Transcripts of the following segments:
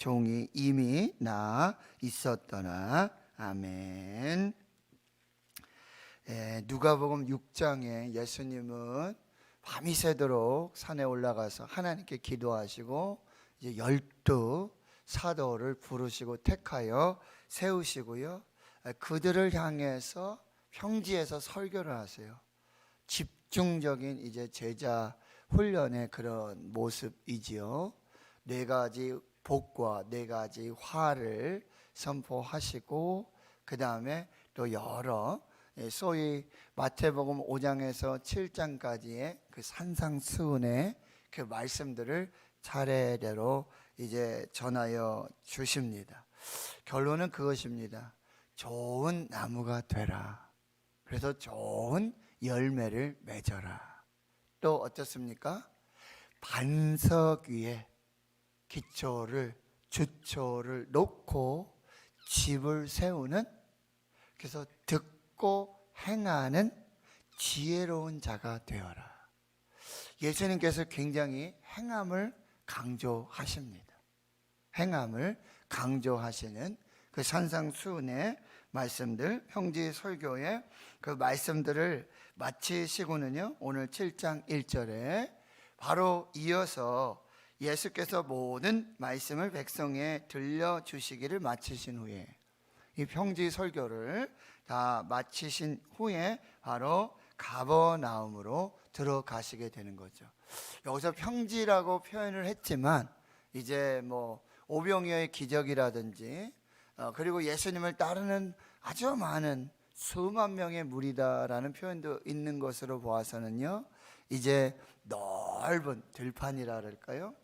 종이 이미 나 있었더라. 아멘. 누가복음 6장에 예수님은 밤이 새도록 산에 올라가서 하나님께 기도하시고 이제 12 사도를 부르시고 택하여 세우시고요, 그들을 향해서 평지에서 설교를 하세요. 집중적인 이제 제자 훈련의 그런 모습이지요. 4가지 복과 4가지 화를 선포하시고, 그 다음에 또 여러 소위 마태복음 5장에서 7장까지의 그 산상수훈의 그 말씀들을 차례대로 이제 전하여 주십니다. 결론은 그것입니다. 좋은 나무가 되라. 그래서 좋은 열매를 맺어라. 또 어떻습니까? 반석 위에 기초를, 주초를 놓고 집을 세우는, 그래서 듣고 행하는 지혜로운 자가 되어라. 예수님께서 굉장히 행함을 강조하십니다. 행함을 강조하시는 그 산상수훈의 말씀들, 평지 설교의 그 말씀들을 마치시고는요, 오늘 7장 1절에 바로 이어서 예수께서 모든 말씀을 백성에 들려주시기를 마치신 후에, 이 평지 설교를 다 마치신 후에 바로 가버나움으로 들어가시게 되는 거죠. 여기서 평지라고 표현을 했지만 이제 뭐 오병이어의 기적이라든지 그리고 예수님을 따르는 아주 많은 수만 명의 무리다라는 표현도 있는 것으로 보아서는요, 이제 넓은 들판이라 그럴까요?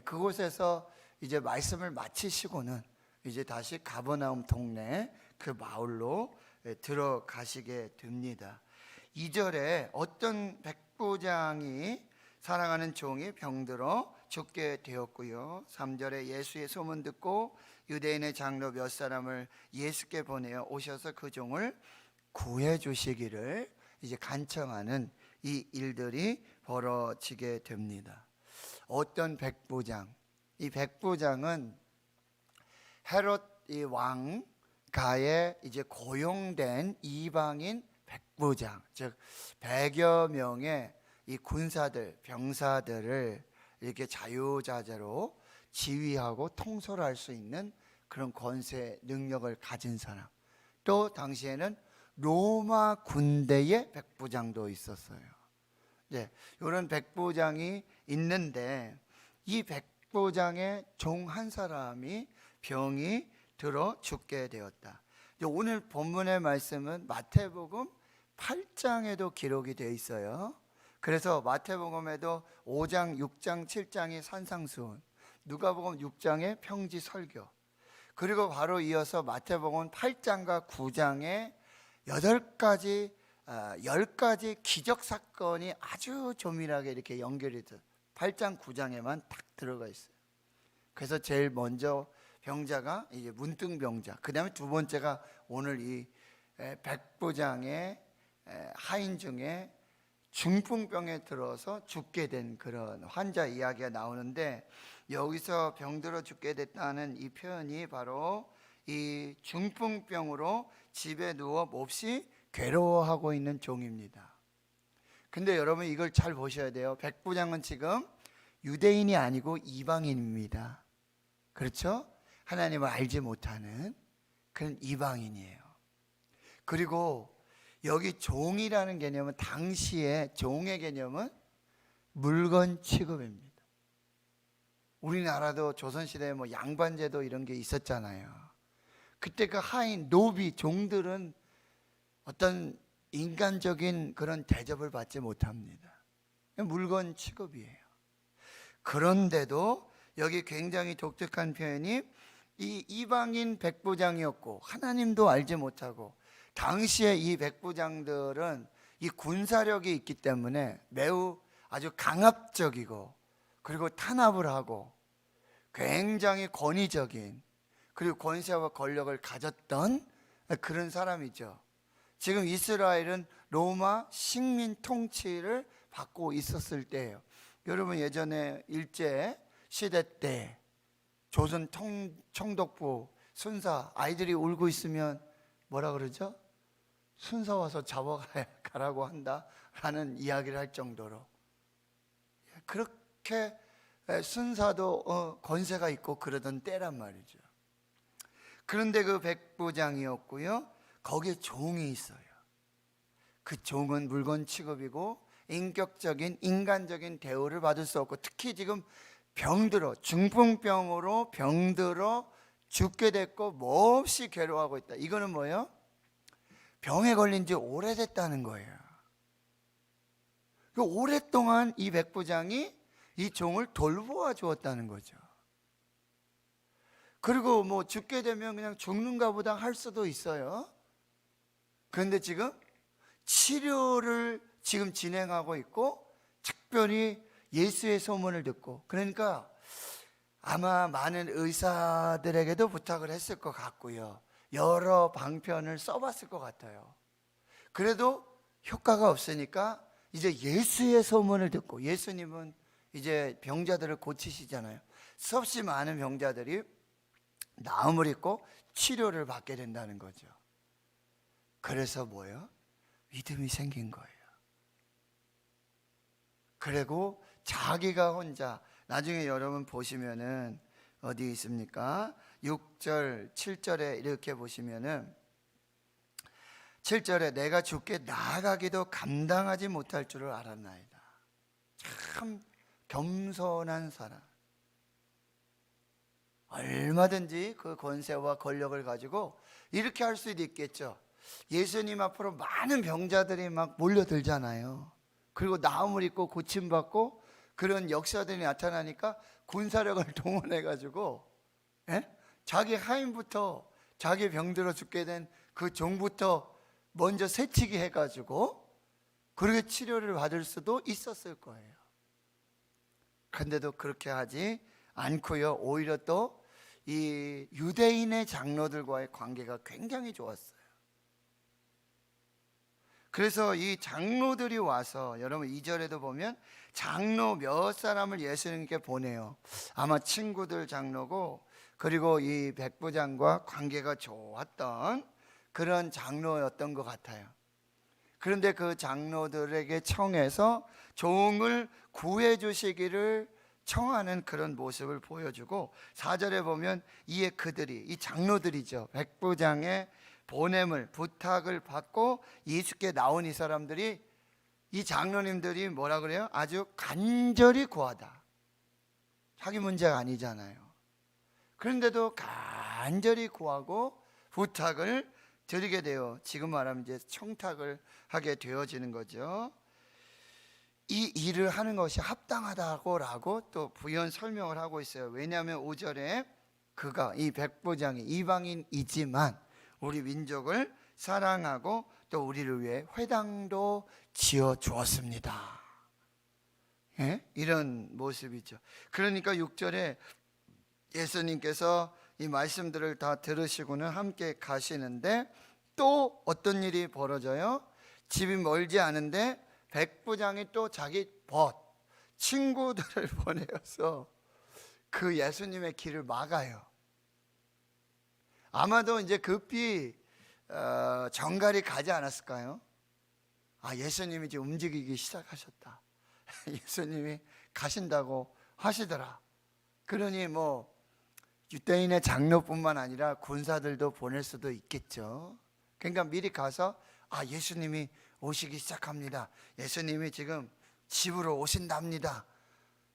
그곳에서 이제 말씀을 마치시고는 이제 다시 가버나움 동네 그 마을로 들어가시게 됩니다. 2절에 어떤 백부장이 사랑하는 종이 병들어 죽게 되었고요, 3절에 예수의 소문 듣고 유대인의 장로 몇 사람을 예수께 보내어 오셔서 그 종을 구해 주시기를 이제 간청하는 이 일들이 벌어지게 됩니다. 어떤 백부장, 이 백부장은 헤롯 이 왕가에 이제 고용된 이방인 백부장, 즉 100여 명의 이 군사들, 병사들을 이렇게 자유자재로 지휘하고 통솔할 수 있는 그런 권세 능력을 가진 사람. 또 당시에는 로마 군대의 백부장도 있었어요. 이런 백부장이 있는데 이 백부장의 종 한 사람이 병이 들어 죽게 되었다. 오늘 본문의 말씀은 마태복음 8장에도 기록이 되어 있어요. 그래서 마태복음에도 5장, 6장, 7장이 산상수훈, 누가복음 6장의 평지 설교, 그리고 바로 이어서 마태복음 8장과 9장에 10가지 기적 사건이 아주 조밀하게 이렇게 연결이 돼서 8장, 9장에만 딱 들어가 있어요. 그래서 제일 먼저 병자가 이제 문둥병자, 그 다음에 두 번째가 오늘 이 백부장의 하인 중에 중풍병에 들어서 죽게 된 그런 환자 이야기가 나오는데, 여기서 병들어 죽게 됐다는 이 표현이 바로 이 중풍병으로 집에 누워 몹시 괴로워하고 있는 종입니다. 근데 여러분 이걸 잘 보셔야 돼요. 백부장은 지금 유대인이 아니고 이방인입니다. 그렇죠? 하나님을 알지 못하는 그런 이방인이에요. 그리고 여기 종이라는 개념은, 당시에 종의 개념은 물건 취급입니다. 우리나라도 조선시대에 뭐 양반제도 이런 게 있었잖아요. 그때 그 하인, 노비, 종들은 어떤 인간적인 그런 대접을 받지 못합니다. 물건 취급이에요. 그런데도 여기 굉장히 독특한 표현이, 이 이방인 백부장이었고 하나님도 알지 못하고, 당시에 이 백부장들은 이 군사력이 있기 때문에 매우 아주 강압적이고, 그리고 탄압을 하고 굉장히 권위적인, 그리고 권세와 권력을 가졌던 그런 사람이죠. 지금 이스라엘은 로마 식민 통치를 받고 있었을 때예요. 여러분 예전에 일제 시대 때 조선 총독부 순사 아이들이 울고 있으면 뭐라 그러죠? 순사 와서 잡아가라고 한다라는 이야기를 할 정도로 그렇게 순사도 권세가 있고 그러던 때란 말이죠. 그런데 그 백부장이었고요, 거기에 종이 있어요. 그 종은 물건 취급이고 인격적인 인간적인 대우를 받을 수 없고, 특히 지금 병들어 중풍병으로 병들어 죽게 됐고 몹시 괴로워하고 있다. 이거는 뭐예요? 병에 걸린 지 오래됐다는 거예요. 오랫동안 이 백부장이 이 종을 돌보아 주었다는 거죠. 그리고 뭐 죽게 되면 그냥 죽는가 보다 할 수도 있어요. 그런데 지금 치료를 지금 진행하고 있고, 특별히 예수의 소문을 듣고, 그러니까 아마 많은 의사들에게도 부탁을 했을 것 같고요, 여러 방편을 써봤을 것 같아요. 그래도 효과가 없으니까 이제 예수의 소문을 듣고, 예수님은 이제 병자들을 고치시잖아요. 수없이 많은 병자들이 나음을 입고 치료를 받게 된다는 거죠. 그래서 뭐예요? 믿음이 생긴 거예요. 그리고 자기가 혼자, 나중에 여러분 보시면은 어디 있습니까? 6절 7절에 이렇게 보시면은 7절에 내가 주께 나아가기도 감당하지 못할 줄을 알았나이다. 참 겸손한 사람, 얼마든지 그 권세와 권력을 가지고 이렇게 할 수도 있겠죠. 예수님 앞으로 많은 병자들이 막 몰려들잖아요. 그리고 나음을 입고 고침받고 그런 역사들이 나타나니까 군사력을 동원해 가지고 자기 하인부터, 자기 병들어 죽게 된 그 종부터 먼저 새치기 해가지고 그렇게 치료를 받을 수도 있었을 거예요. 그런데도 그렇게 하지 않고요, 오히려 또 이 유대인의 장로들과의 관계가 굉장히 좋았어요. 그래서 이 장로들이 와서, 여러분 2절에도 보면 장로 몇 사람을 예수님께 보내요. 아마 친구들 장로고, 그리고 이 백부장과 관계가 좋았던 그런 장로였던 것 같아요. 그런데 그 장로들에게 청해서 종을 구해 주시기를 청하는 그런 모습을 보여주고, 4절에 보면 이에 그들이, 이 장로들이죠, 백부장의 보냄을, 부탁을 받고 예수께 나온 이 사람들이, 이 장로님들이 뭐라 그래요? 아주 간절히 구하다. 자기 문제가 아니잖아요. 그런데도 간절히 구하고 부탁을 드리게 돼요. 지금 말하면 이제 청탁을 하게 되어지는 거죠. 이 일을 하는 것이 합당하다고 또 부연 설명을 하고 있어요. 왜냐하면 5절에 그가, 이 백부장이 이방인이지만 우리 민족을 사랑하고 또 우리를 위해 회당도 지어 주었습니다. 이런 모습이죠. 그러니까 6절에 예수님께서 이 말씀들을 다 들으시고는 함께 가시는데, 또 어떤 일이 벌어져요? 집이 멀지 않은데 백부장이 또 자기 친구들을 보내어서 그 예수님의 길을 막아요. 아마도 이제 급히 정갈이 가지 않았을까요? 예수님이 이제 움직이기 시작하셨다. 예수님이 가신다고 하시더라. 그러니 뭐 유대인의 장로뿐만 아니라 군사들도 보낼 수도 있겠죠. 그러니까 미리 가서 예수님이 오시기 시작합니다. 예수님이 지금 집으로 오신답니다.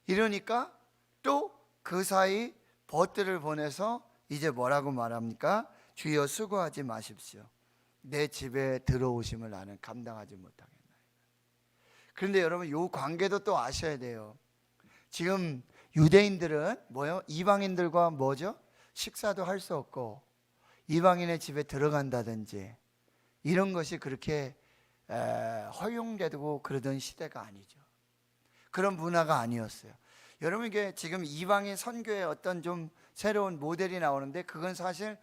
이러니까 또 그 사이 벗들을 보내서 이제 뭐라고 말합니까? 주여 수고하지 마십시오. 내 집에 들어오심을 나는 감당하지 못하겠나이다. 그런데 여러분, 이 관계도 또 아셔야 돼요. 지금 유대인들은 뭐요? 이방인들과 뭐죠? 식사도 할 수 없고 이방인의 집에 들어간다든지 이런 것이 그렇게 허용되고 그러던 시대가 아니죠. 그런 문화가 아니었어요. 여러분, 이게 지금 이방인 선교의 어떤 좀 새로운 모델이 나오는데, 그건 사실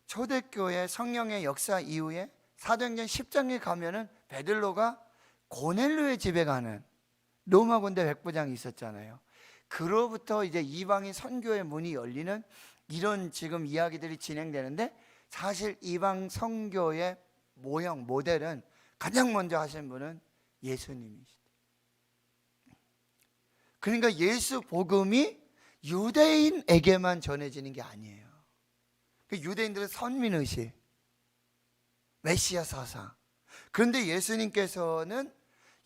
초대교회 성령의 역사 이후에 사도행전 10장에 가면은 베드로가 고넬료의 집에 가는, 로마 군대 백부장이 있었잖아요. 그로부터 이제 이방인 선교의 문이 열리는 이런 지금 이야기들이 진행되는데, 사실 이방 선교의 모형 모델은 가장 먼저 하신 분은 예수님이시다. 그러니까 예수 복음이 유대인에게만 전해지는 게 아니에요. 유대인들은 선민의식, 메시아 사상. 그런데 예수님께서는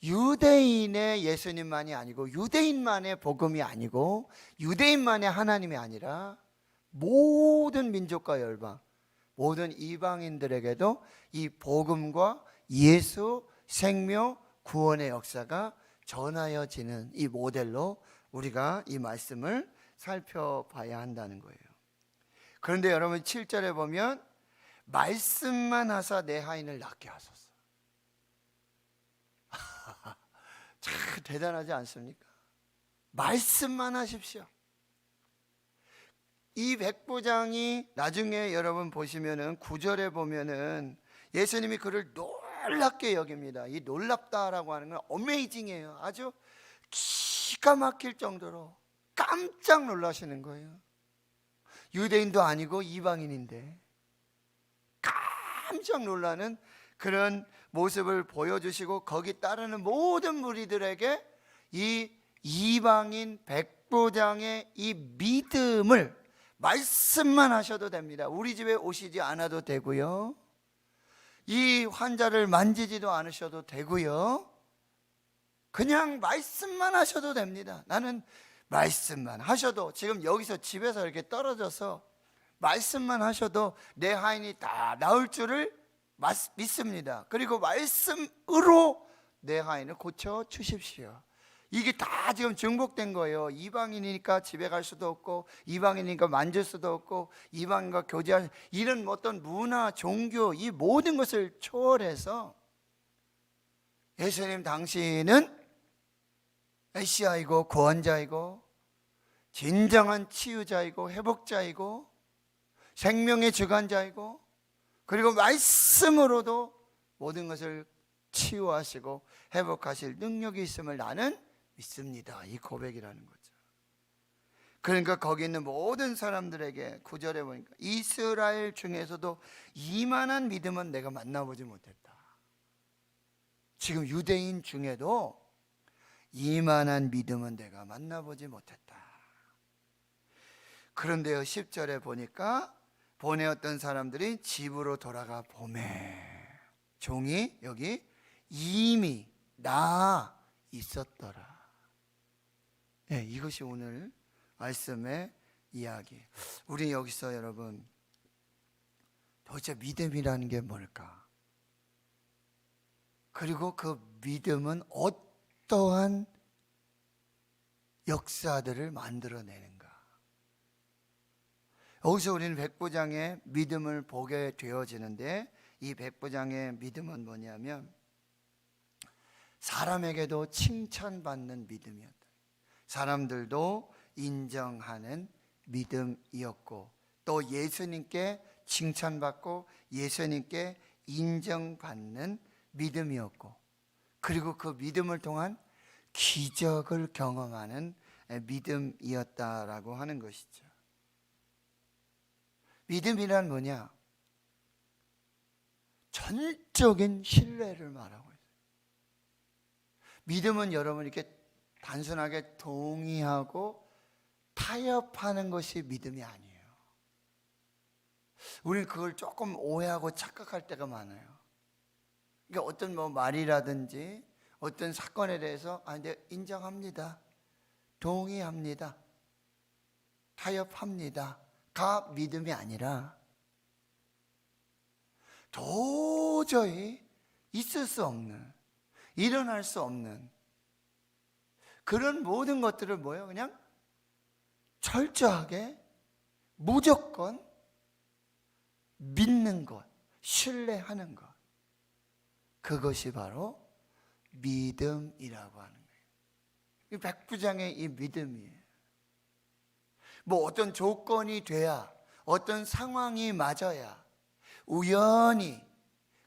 유대인의 예수님만이 아니고, 유대인만의 복음이 아니고, 유대인만의 하나님이 아니라 모든 민족과 열방, 모든 이방인들에게도 이 복음과 예수, 생명, 구원의 역사가 전하여지는 이 모델로 우리가 이 말씀을 살펴봐야 한다는 거예요. 그런데 여러분 7절에 보면 말씀만 하사 내 하인을 낫게 하소서. 참 대단하지 않습니까? 말씀만 하십시오. 이 백부장이 나중에 여러분 보시면은 9절에 보면은 예수님이 그를 놀랍게 여깁니다. 이 놀랍다라고 하는 건 어메이징이에요. 아주 기가 막힐 정도로 깜짝 놀라시는 거예요. 유대인도 아니고 이방인인데 깜짝 놀라는 그런 모습을 보여주시고, 거기 따르는 모든 무리들에게 이 이방인 백부장의 이 믿음을, 말씀만 하셔도 됩니다. 우리 집에 오시지 않아도 되고요, 이 환자를 만지지도 않으셔도 되고요, 그냥 말씀만 하셔도 됩니다. 나는 말씀만 하셔도, 지금 여기서 집에서 이렇게 떨어져서 말씀만 하셔도 내 하인이 다 나을 줄을 믿습니다. 그리고 말씀으로 내 하인을 고쳐 주십시오. 이게 다 지금 증복된 거예요. 이방인이니까 집에 갈 수도 없고, 이방인이니까 만질 수도 없고, 이방인과 교제할 이런 어떤 문화, 종교, 이 모든 것을 초월해서 예수님 당신은 메시아이고 구원자이고 진정한 치유자이고 회복자이고 생명의 주관자이고, 그리고 말씀으로도 모든 것을 치유하시고 회복하실 능력이 있음을 나는 믿습니다. 이 고백이라는 거죠. 그러니까 거기 있는 모든 사람들에게 9절에 보니까 이스라엘 중에서도 이만한 믿음은 내가 만나보지 못했다. 지금 유대인 중에도 이만한 믿음은 내가 만나보지 못했다. 그런데요 10절에 보니까 보내었던 사람들이 집으로 돌아가 보매 종이 여기 이미 나 있었더라. 네, 이것이 오늘 말씀의 이야기. 우리 여기서 여러분 도대체 믿음이라는 게 뭘까? 그리고 그 믿음은 어떠한 역사들을 만들어내는가? 여기서 우리는 백부장의 믿음을 보게 되어지는데, 이 백부장의 믿음은 뭐냐면 사람에게도 칭찬받는 믿음이었다. 사람들도 인정하는 믿음이었고, 또 예수님께 칭찬받고 예수님께 인정받는 믿음이었고, 그리고 그 믿음을 통한 기적을 경험하는 믿음이었다라고 하는 것이죠. 믿음이란 뭐냐? 전적인 신뢰를 말하고 있어요. 믿음은 여러분 이렇게 단순하게 동의하고 타협하는 것이 믿음이 아니에요. 우리는 그걸 조금 오해하고 착각할 때가 많아요. 그러니까 어떤 말이라든지 어떤 사건에 대해서 네, 인정합니다, 동의합니다, 타협합니다 가 믿음이 아니라, 도저히 있을 수 없는, 일어날 수 없는 그런 모든 것들을 뭐예요? 그냥 철저하게 무조건 믿는 것, 신뢰하는 것, 그것이 바로 믿음이라고 하는 거예요. 이 백부장의 이 믿음이에요. 어떤 조건이 돼야, 어떤 상황이 맞아야 우연히,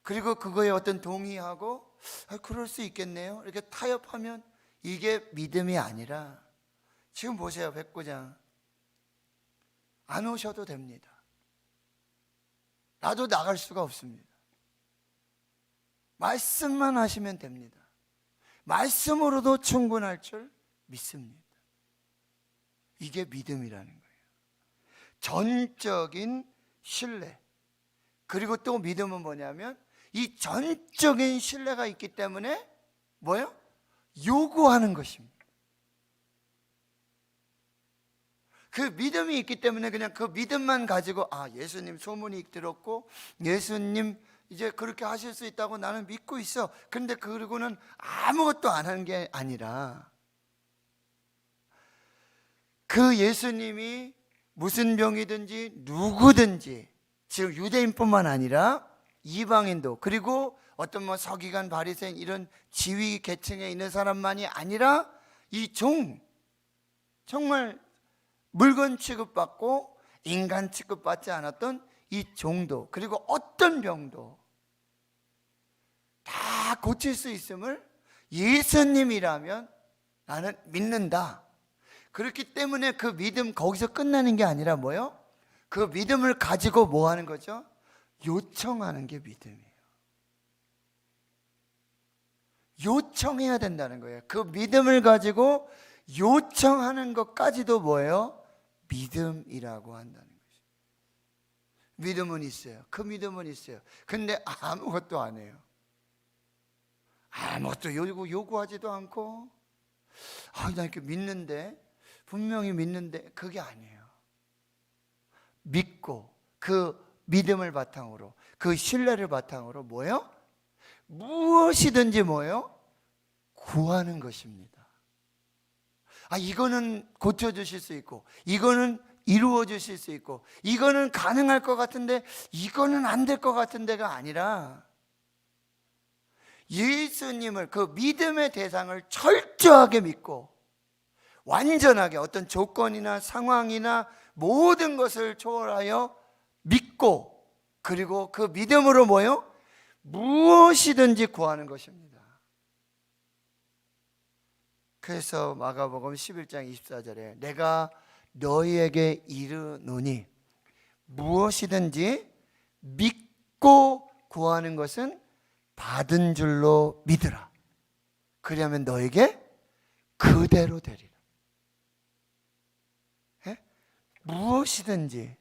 그리고 그거에 어떤 동의하고 그럴 수 있겠네요 이렇게 타협하면 이게 믿음이 아니라 지금 보세요. 백부장 안 오셔도 됩니다. 나도 나갈 수가 없습니다. 말씀만 하시면 됩니다. 말씀으로도 충분할 줄 믿습니다. 이게 믿음이라는 거예요. 전적인 신뢰. 그리고 또 믿음은 뭐냐면 이 전적인 신뢰가 있기 때문에 뭐예요? 요구하는 것입니다. 그 믿음이 있기 때문에 그냥 그 믿음만 가지고 예수님 소문이 들었고 예수님 이제 그렇게 하실 수 있다고 나는 믿고 있어. 그런데 그러고는 아무것도 안 하는 게 아니라 그 예수님이 무슨 병이든지 누구든지 지금 유대인뿐만 아니라 이방인도 그리고 어떤 뭐 서기관 바리새인 이런 지위 계층에 있는 사람만이 아니라 이 정말 물건 취급받고 인간 취급받지 않았던 이 종도 그리고 어떤 병도 다 고칠 수 있음을 예수님이라면 나는 믿는다. 그렇기 때문에 그 믿음 거기서 끝나는 게 아니라 뭐요? 그 믿음을 가지고 뭐 하는 거죠? 요청하는 게 믿음이에요. 요청해야 된다는 거예요. 그 믿음을 가지고 요청하는 것까지도 뭐예요? 믿음이라고 한다는 거죠. 믿음은 있어요. 그 믿음은 있어요. 근데 아무것도 안 해요. 아무것도 요구하지도 않고 나 이렇게 믿는데 분명히 믿는데 그게 아니에요. 믿고 그 믿음을 바탕으로 그 신뢰를 바탕으로 뭐예요? 무엇이든지 뭐예요? 구하는 것입니다. 이거는 고쳐주실 수 있고 이거는 이루어 주실 수 있고 이거는 가능할 것 같은데 이거는 안 될 것 같은데가 아니라 예수님을 그 믿음의 대상을 철저하게 믿고 완전하게 어떤 조건이나 상황이나 모든 것을 초월하여 믿고 그리고 그 믿음으로 뭐요? 무엇이든지 구하는 것입니다. 그래서 마가복음 11장 24절에 내가 너희에게 이르노니 무엇이든지 믿고 구하는 것은 받은 줄로 믿으라. 그러면 너에게 그대로 되리라. 무엇이든지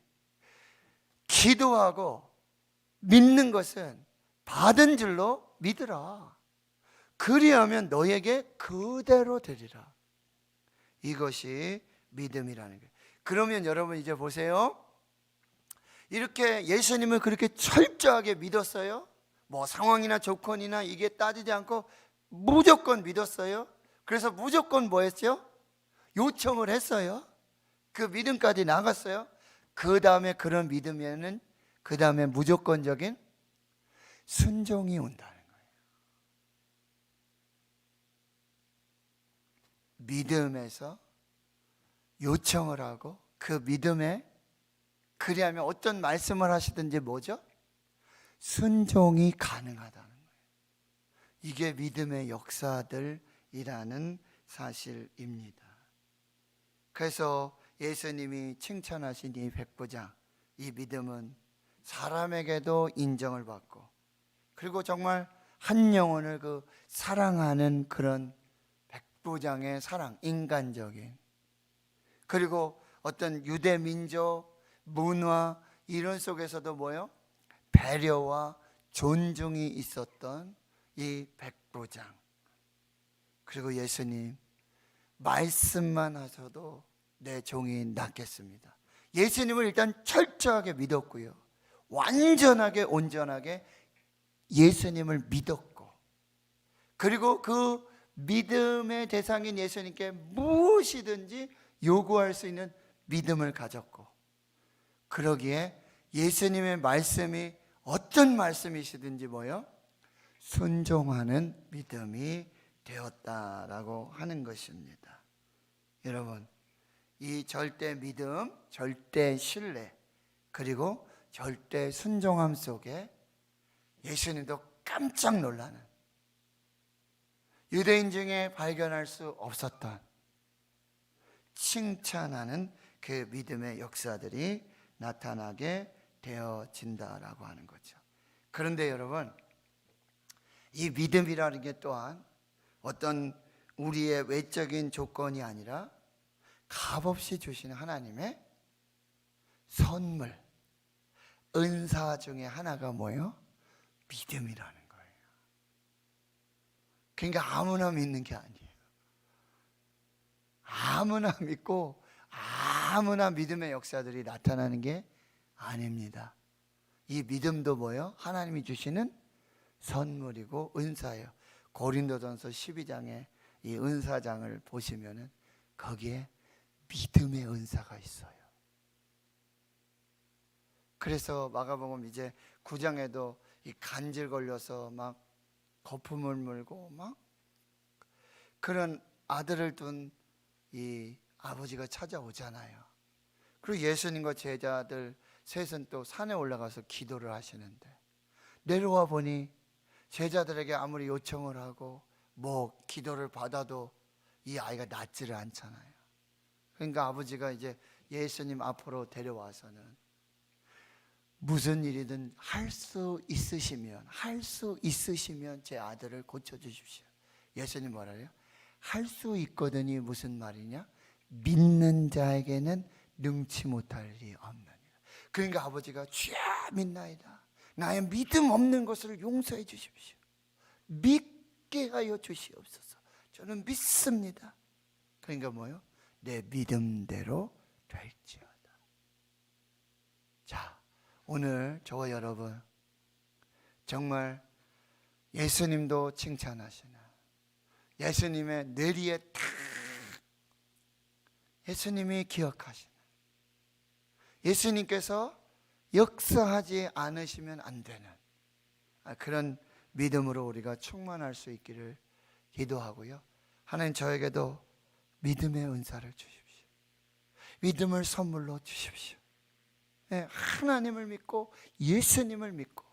기도하고 믿는 것은 받은 줄로 믿으라. 그리하면 너에게 그대로 되리라. 이것이 믿음이라는 거예요. 그러면 여러분 이제 보세요. 이렇게 예수님을 그렇게 철저하게 믿었어요. 뭐 상황이나 조건이나 이게 따지지 않고 무조건 믿었어요. 그래서 무조건 뭐 했어요? 요청을 했어요. 그 믿음까지 나갔어요. 그 다음에 그런 믿음에는 그 다음에 무조건적인 순종이 온다는 거예요. 믿음에서 요청을 하고 그 믿음에 그리하면 어떤 말씀을 하시든지 뭐죠? 순종이 가능하다는 거예요. 이게 믿음의 역사들이라는 사실입니다. 그래서 예수님이 칭찬하신 이 백부장, 이 믿음은 사람에게도 인정을 받고 그리고 정말 한 영혼을 그 사랑하는 그런 백부장의 사랑, 인간적인 그리고 어떤 유대 민족, 문화 이런 속에서도 뭐요? 배려와 존중이 있었던 이 백부장. 그리고 예수님 말씀만 하셔도 내 종이 낫겠습니다. 예수님을 일단 철저하게 믿었고요. 완전하게 온전하게 예수님을 믿었고 그리고 그 믿음의 대상인 예수님께 무엇이든지 요구할 수 있는 믿음을 가졌고 그러기에 예수님의 말씀이 어떤 말씀이시든지 뭐요? 순종하는 믿음이 되었다라고 하는 것입니다. 여러분 이 절대 믿음, 절대 신뢰 그리고 절대 순종함 속에 예수님도 깜짝 놀라는 유대인 중에 발견할 수 없었던 칭찬하는 그 믿음의 역사들이 나타나게 되어진다라고 하는 거죠. 그런데 여러분, 이 믿음이라는 게 또한 어떤 우리의 외적인 조건이 아니라 값없이 주시는 하나님의 선물, 은사 중에 하나가 뭐예요? 믿음이라는 거예요. 그러니까 아무나 믿는 게 아니에요. 아무나 믿고 아무나 믿음의 역사들이 나타나는 게 아닙니다. 이 믿음도 뭐예요? 하나님이 주시는 선물이고 은사예요. 고린도전서 12장에 이 은사장을 보시면은 거기에 믿음의 은사가 있어요. 그래서 마가복음 이제 9장에도 이 간질 걸려서 막 거품을 물고 막 그런 아들을 둔 이 아버지가 찾아오잖아요. 그리고 예수님과 제자들 셋은 또 산에 올라가서 기도를 하시는데 내려와 보니 제자들에게 아무리 요청을 하고 뭐 기도를 받아도 이 아이가 낫지를 않잖아요. 그러니까 아버지가 이제 예수님 앞으로 데려와서는 무슨 일이든 할 수 있으시면 제 아들을 고쳐주십시오. 예수님 뭐라 해요? 할 수 있거든이 무슨 말이냐? 믿는 자에게는 능치 못할 일이 없느니라. 그러니까 아버지가 주여 믿나이다. 나의 믿음 없는 것을 용서해 주십시오. 믿게 하여 주시옵소서. 저는 믿습니다. 그러니까 뭐요? 내 믿음대로 될지어다. 자, 오늘 저와 여러분 정말 예수님도 칭찬하시는 예수님의 뇌리에 탁 예수님이 기억하시는 예수님께서 역사하지 않으시면 안 되는 그런 믿음으로 우리가 충만할 수 있기를 기도하고요. 하나님 저에게도 믿음의 은사를 주십시오. 믿음을 선물로 주십시오. 네, 하나님을 믿고 예수님을 믿고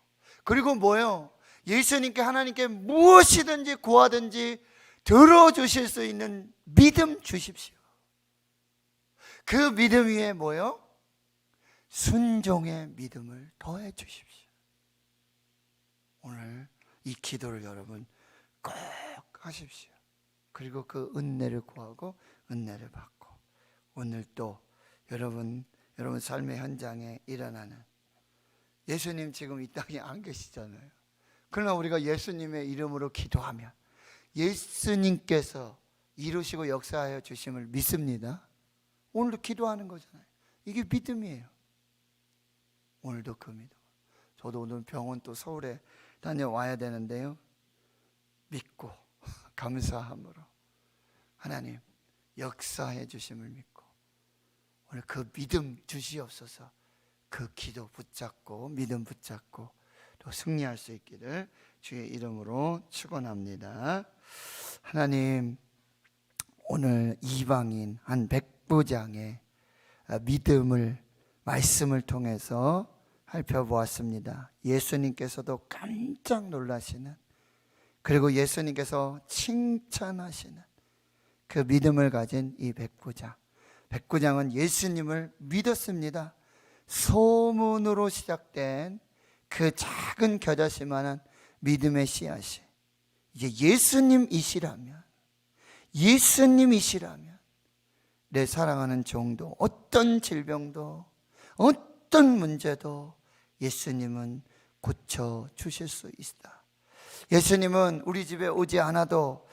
그리고 뭐요? 예수님께 하나님께 무엇이든지 구하든지 들어주실 수 있는 믿음 주십시오. 그 믿음 위에 뭐요? 순종의 믿음을 더해 주십시오. 오늘 이 기도를 여러분 꼭 하십시오. 그리고 그 은혜를 구하고 은혜를 받고 오늘 또 여러분 삶의 현장에 일어나는 예수님 지금 이 땅에 안 계시잖아요. 그러나 우리가 예수님의 이름으로 기도하면 예수님께서 이루시고 역사하여 주심을 믿습니다. 오늘도 기도하는 거잖아요. 이게 믿음이에요. 오늘도 그 믿음. 저도 오늘 병원 또 서울에 다녀와야 되는데요. 믿고 감사함으로 하나님 역사해 주심을 믿고 오늘 그 믿음 주시옵소서. 그 기도 붙잡고 믿음 붙잡고 또 승리할 수 있기를 주의 이름으로 축원합니다. 하나님 오늘 이방인 한 백부장의 믿음을 말씀을 통해서 살펴보았습니다. 예수님께서도 깜짝 놀라시는 그리고 예수님께서 칭찬하시는 그 믿음을 가진 이 백부장. 백부장은 예수님을 믿었습니다. 소문으로 시작된 그 작은 겨자씨만한 믿음의 씨앗이 이제 예수님이시라면 내 사랑하는 종도 어떤 질병도 어떤 문제도 예수님은 고쳐주실 수 있다. 예수님은 우리 집에 오지 않아도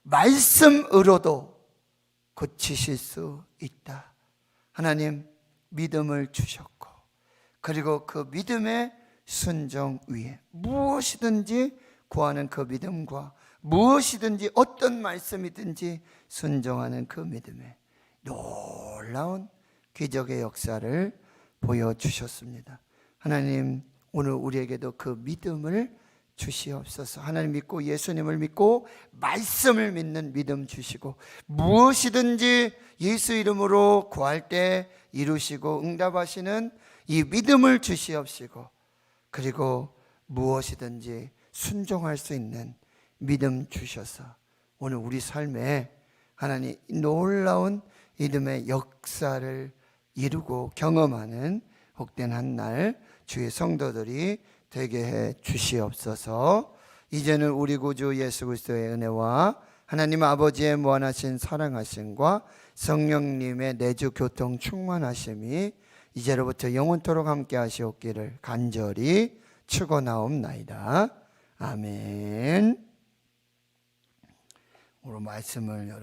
말씀으로도 고치실 수 있다. 하나님 믿음을 주셨고 그리고 그 믿음의 순종 위에 무엇이든지 구하는 그 믿음과 무엇이든지 어떤 말씀이든지 순종하는 그 믿음에 놀라운 기적의 역사를 보여주셨습니다. 하나님 오늘 우리에게도 그 믿음을 주시옵소서. 하나님 믿고 예수님을 믿고 말씀을 믿는 믿음 주시고 무엇이든지 예수 이름으로 구할 때 이루시고 응답하시는 이 믿음을 주시옵시고 그리고 무엇이든지 순종할 수 있는 믿음 주셔서 오늘 우리 삶에 하나님 놀라운 믿음의 역사를 이루고 경험하는 복된 한 날 주의 성도들이 되게 해 주시옵소서. 이제는 우리 구주 예수 그리스도의 은혜와 하나님 아버지의 무한하신 사랑하심과 성령님의 내주 교통 충만하심이 이제로부터 영원토록 함께 하시옵기를 간절히 축원하옵나이다. 아멘. 오늘 말씀을 여러분